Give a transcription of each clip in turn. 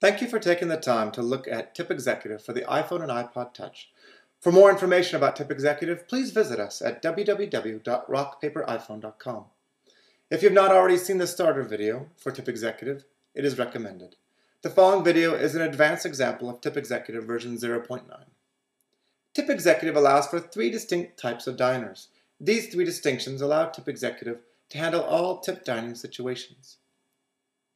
Thank you for taking the time to look at Tip Executive for the iPhone and iPod Touch. For more information about Tip Executive, please visit us at www.rockpaperiphone.com. If you have not already seen the starter video for Tip Executive, it is recommended. The following video is an advanced example of Tip Executive version 0.9. Tip Executive allows for 3 distinct types of diners. These 3 distinctions allow Tip Executive to handle all tip dining situations.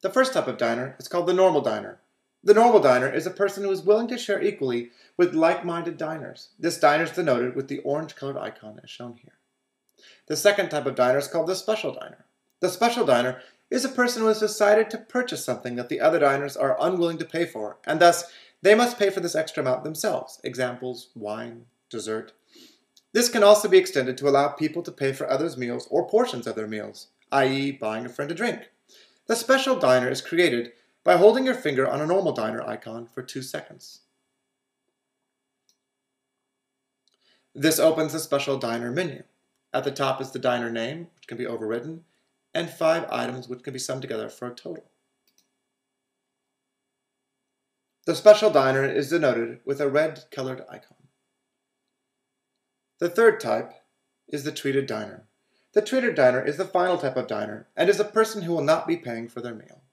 The first type of diner is called the normal diner. The normal diner is a person who is willing to share equally with like-minded diners. This diner is denoted with the orange-colored icon as shown here. The second type of diner is called the special diner. The special diner is a person who has decided to purchase something that the other diners are unwilling to pay for, and thus they must pay for this extra amount themselves. Examples: wine, dessert. This can also be extended to allow people to pay for others' meals or portions of their meals, i.e. buying a friend a drink. The special diner is created by holding your finger on a normal diner icon for 2 seconds. This opens the special diner menu. At the top is the diner name, which can be overwritten, and 5 items which can be summed together for a total. The special diner is denoted with a red-colored icon. The third type is the treated diner. The treated diner is the final type of diner and is a person who will not be paying for their meal.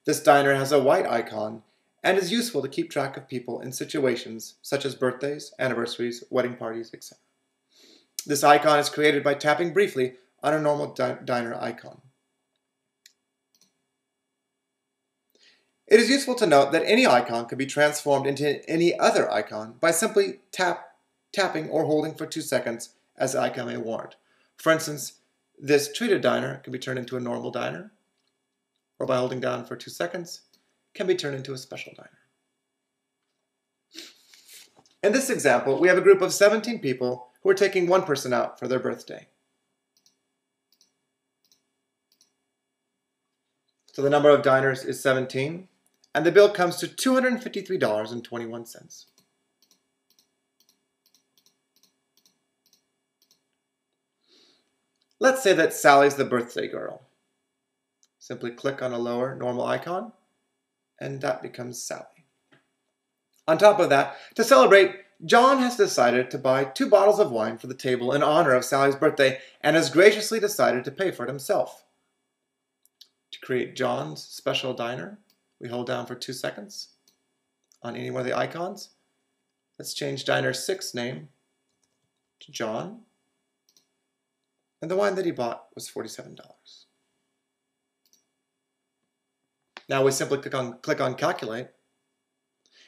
This diner has a white icon and is useful to keep track of people in situations such as birthdays, anniversaries, wedding parties, etc. This icon is created by tapping briefly on a normal diner icon. It is useful to note that any icon can be transformed into any other icon by simply tapping or holding for 2 seconds as the icon may warrant. For instance, this treated diner can be turned into a normal diner, or by holding down for 2 seconds, can be turned into a special diner. In this example, we have a group of 17 people who are taking one person out for their birthday. So the number of diners is 17, and the bill comes to $253.21. Let's say that Sally's the birthday girl. Simply click on a lower normal icon, and that becomes Sally. On top of that, to celebrate, John has decided to buy 2 bottles of wine for the table in honor of Sally's birthday and has graciously decided to pay for it himself. To create John's special diner, we hold down for 2 seconds on any one of the icons. Let's change Diner 6 name to John, and the wine that he bought was $47. Now we simply click on Calculate.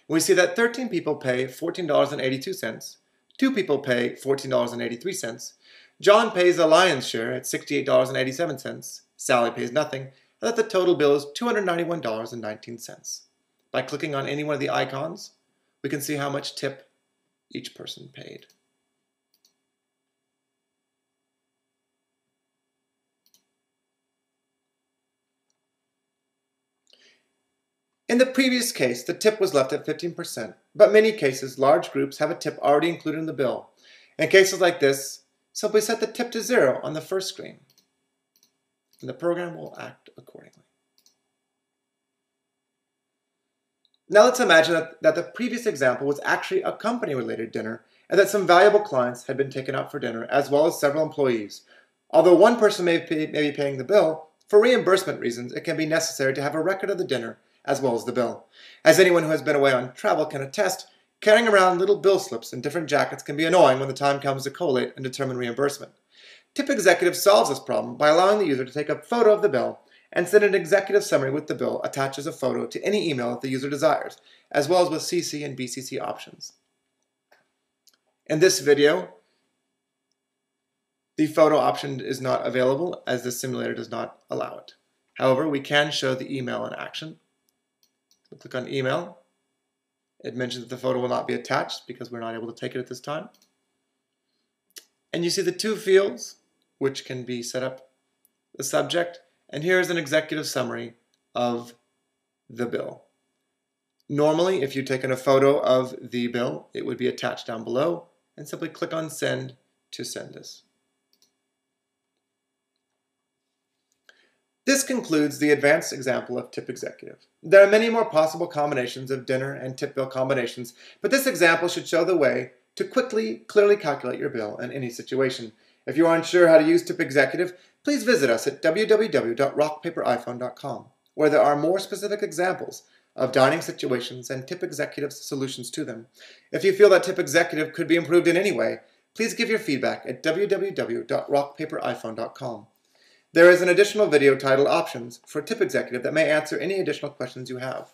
We see that 13 people pay $14.82, 2 people pay $14.83, John pays the lion's share at $68.87, Sally pays nothing, and that the total bill is $291.19. By clicking on any one of the icons, we can see how much tip each person paid. In the previous case, the tip was left at 15%, but in many cases, large groups have a tip already included in the bill. In cases like this, simply set the tip to 0 on the first screen, and the program will act accordingly. Now let's imagine that the previous example was actually a company-related dinner, and that some valuable clients had been taken out for dinner, as well as several employees. Although one person may be paying the bill, for reimbursement reasons, it can be necessary to have a record of the dinner as well as the bill. As anyone who has been away on travel can attest, carrying around little bill slips in different jackets can be annoying when the time comes to collate and determine reimbursement. Tip Executive solves this problem by allowing the user to take a photo of the bill and send an executive summary with the bill attached as a photo to any email that the user desires, as well as with CC and BCC options. In this video, the photo option is not available as the simulator does not allow it. However, we can show the email in action. We'll click on email. It mentions that the photo will not be attached because we're not able to take it at this time. And you see the 2 fields which can be set up, the subject, and here is an executive summary of the bill. Normally, if you'd taken a photo of the bill, it would be attached down below, and simply click on Send to send this. This concludes the advanced example of Tip Executive. There are many more possible combinations of dinner and tip bill combinations, but this example should show the way to quickly, clearly calculate your bill in any situation. If you are unsure how to use Tip Executive, please visit us at www.rockpaperiphone.com, where there are more specific examples of dining situations and Tip Executive's solutions to them. If you feel that Tip Executive could be improved in any way, please give your feedback at www.rockpaperiphone.com. There is an additional video titled Options for Tip Executive that may answer any additional questions you have.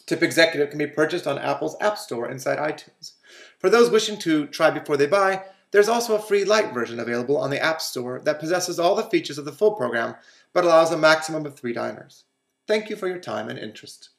Tip Executive can be purchased on Apple's App Store inside iTunes. For those wishing to try before they buy, there's also a free light version available on the App Store that possesses all the features of the full program but allows a maximum of 3 diners. Thank you for your time and interest.